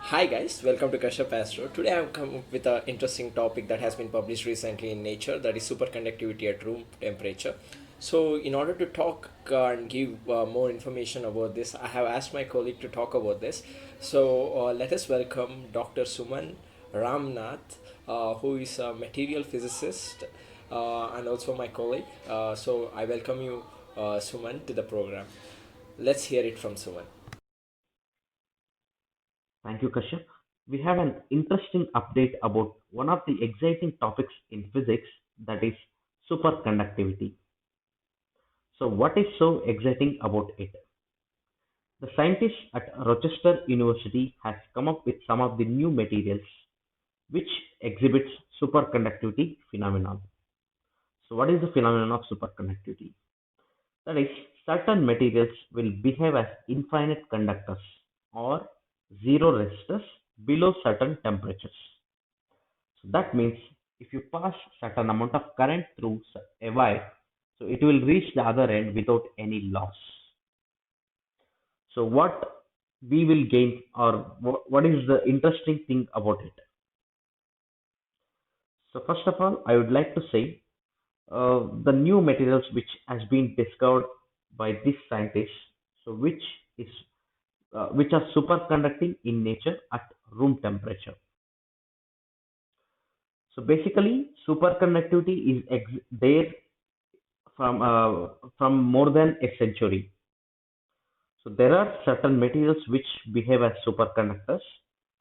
Hi guys, welcome to Kashyap Astro. Today I've come up with an interesting topic that has been published recently in Nature, that is superconductivity at room temperature. So, in order to talk and give more information about this, I have asked my colleague to talk about this. So, let us welcome Dr. Suman Ramnath, who is a material physicist and also my colleague. So, I welcome you, Suman, to the program. Let's hear it from Suman. Thank you, Kashyap. We have an interesting update about one of the exciting topics in physics, that is superconductivity. So, what is so exciting about it? The scientists at Rochester University has come up with some of the new materials which exhibits superconductivity phenomenon. So, what is the phenomenon of superconductivity? That is, certain materials will behave as infinite conductors or zero resistors below certain temperatures. So that means if you pass certain amount of current through a wire, so it will reach the other end without any loss. So what we will gain, or what is the interesting thing about it? So first of all, I would like to say the new materials which has been discovered by these scientists, so is which are superconducting in nature at room temperature. So basically, superconductivity is there from more than a century. So there are certain materials which behave as superconductors.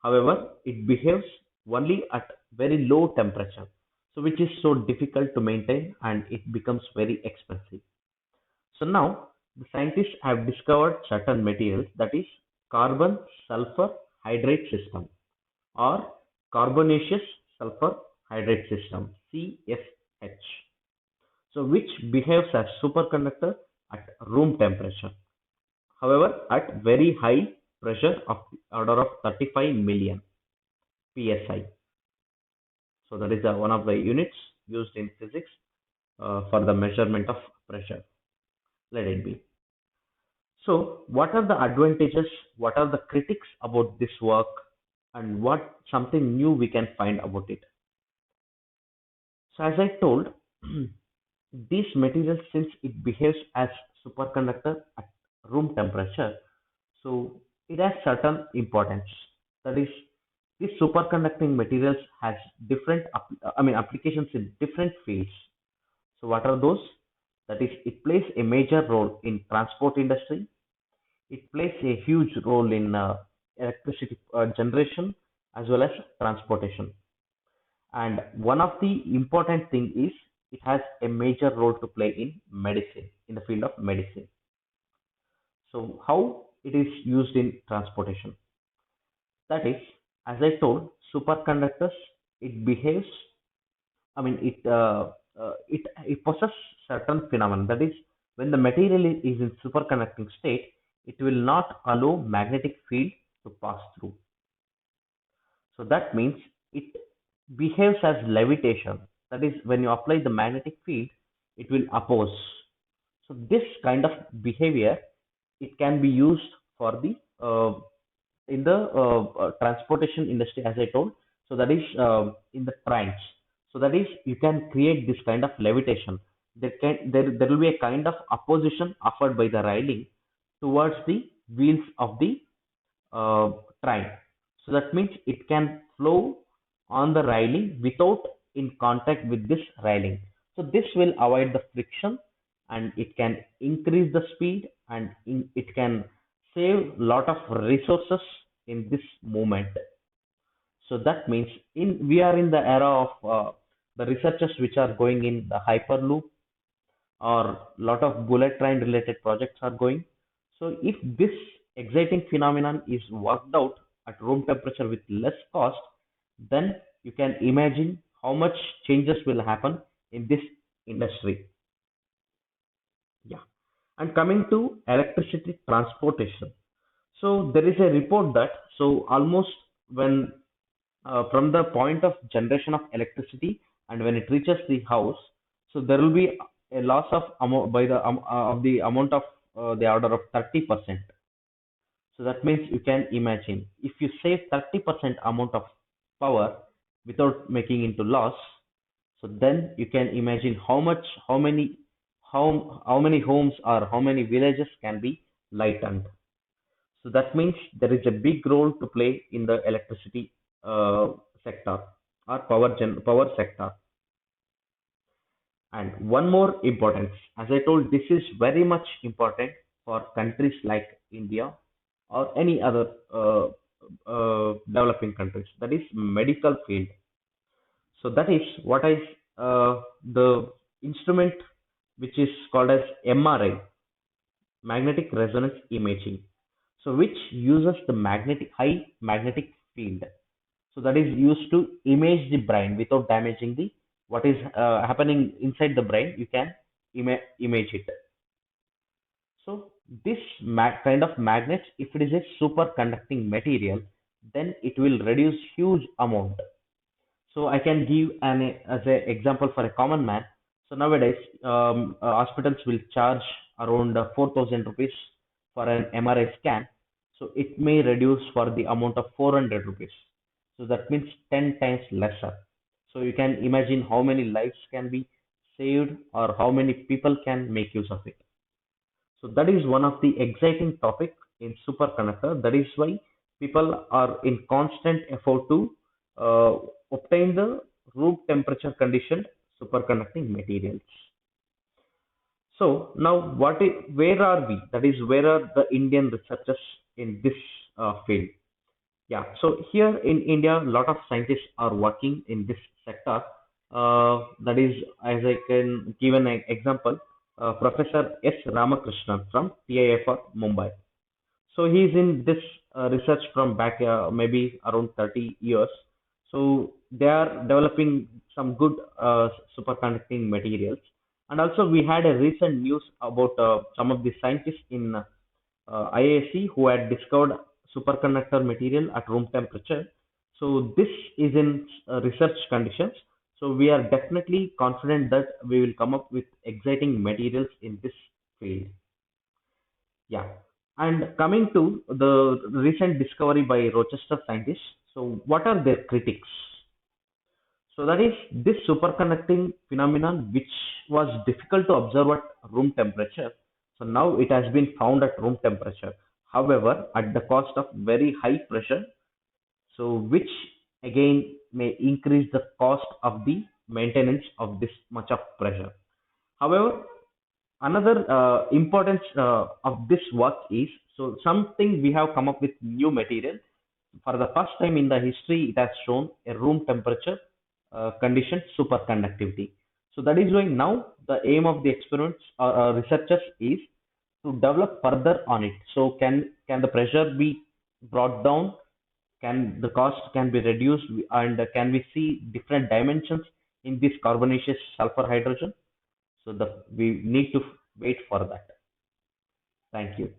However, it behaves only at very low temperature, so which is so difficult to maintain and it becomes very expensive. So now the scientists have discovered certain materials, that is carbon sulfur hydrate system or carbonaceous sulfur hydrate system CSH. So which behaves as superconductor at room temperature. However, at very high pressure of the order of 35 million psi. So that is one of the units used in physics for the measurement of pressure. Let it be. So, what are the advantages? What are the critics about this work? And what something new we can find about it? So, as I told, these materials, since it behaves as superconductor at room temperature, so it has certain importance. That is, these superconducting materials has applications in different fields. So what are those? That is, it plays a major role in transport industry. It plays a huge role in electricity generation as well as transportation. And one of the important thing is it has a major role to play in medicine, in the field of medicine. So how it is used in transportation? That is, as I told, superconductors, it behaves, I mean, it possesses certain phenomenon. That is, when the material is in superconducting state, it will not allow magnetic field to pass through. So that means it behaves as levitation. That is, when you apply the magnetic field, it will oppose. So this kind of behavior, it can be used for the in the transportation industry, as I told. So that is in the trains. So that is, you can create this kind of levitation. There will be a kind of opposition offered by the railing towards the wheels of the uh, train. So that means it can flow on the railing without in contact with this railing. So this will avoid the friction and it can increase the speed and it can save lot of resources in this movement. So that means in we are in the era of the researchers which are going in the hyperloop or lot of bullet train related projects are going. So if this exciting phenomenon is worked out at room temperature with less cost, then you can imagine how much changes will happen in this industry. Yeah. And coming to electricity transportation. So there is a report that so almost when from the point of generation of electricity and when it reaches the house, so there will be a loss of amount by the of the amount of the order of 30%. So that means you can imagine if you save 30% amount of power without making into loss, so then you can imagine how many homes or how many villages can be lightened. So that means there is a big role to play in the electricity uh, sector or power sector. And one more importance, as I told, this is very much important for countries like India or any other developing countries. That is medical field. So that is what is the instrument which is called as MRI, magnetic resonance imaging. So which uses the high magnetic field. So that is used to image the brain without damaging the what is happening inside the brain. You can image it. So this kind of magnets, if it is a superconducting material, then it will reduce huge amount. So I can give an as an example for a common man. So nowadays, hospitals will charge around 4,000 rupees for an MRI scan. So it may reduce for the amount of 400 rupees. So that means 10 times lesser. So you can imagine how many lives can be saved or how many people can make use of it. So that is one of the exciting topic in superconductor. That is why people are in constant effort to uh, obtain the room temperature conditioned superconducting materials. So now where are we? That is where are the Indian researchers in this field? Yeah, so here in India, a lot of scientists are working in this sector. That is, as I can give an example, Professor S. Ramakrishnan from TIFR Mumbai. So he's in this research from back maybe around 30 years. So they are developing some good superconducting materials. And also we had a recent news about some of the scientists in IAC who had discovered superconductor material at room temperature. So this is in research conditions. So we are definitely confident that we will come up with exciting materials in this field. Yeah. And coming to the recent discovery by Rochester scientists, so what are their critics? So that is this superconducting phenomenon, which was difficult to observe at room temperature. So now it has been found at room temperature. However, at the cost of very high pressure, so which again may increase the cost of the maintenance of this much of pressure. However, another importance of this work is, so something we have come up with new material. For the first time in the history, it has shown a room temperature condition superconductivity. So that is why now the aim of the experiments researchers is to develop further on it. So can the pressure be brought down? Can the cost can be reduced, and can we see different dimensions in this carbonaceous sulfur hydrogen? So we need to wait for that. Thank you.